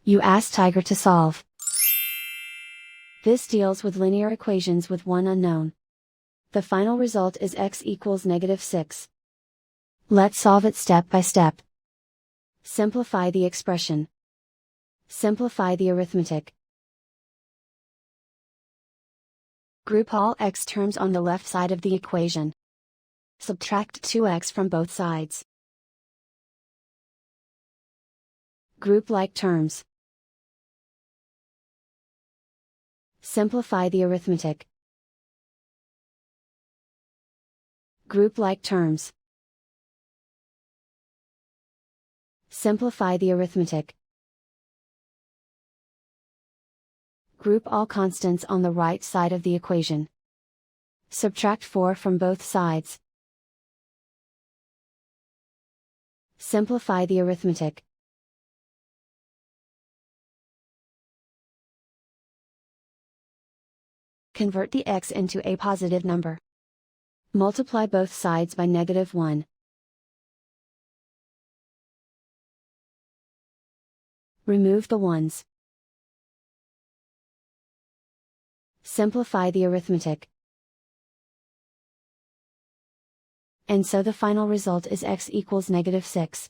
You ask Tiger to solve. This deals with linear equations with one unknown. The final result is x equals -6. Let's solve it step by step. Simplify the expression. Simplify the arithmetic. Group all x terms on the left side of the equation. Subtract 2x from both sides. Group like terms. Simplify the arithmetic. Group like terms. Simplify the arithmetic. Group all constants on the right side of the equation. Subtract 4 from both sides. Simplify the arithmetic. Convert the x into a positive number. Multiply both sides by -1. Remove the ones. Simplify the arithmetic. And so the final result is x equals -6.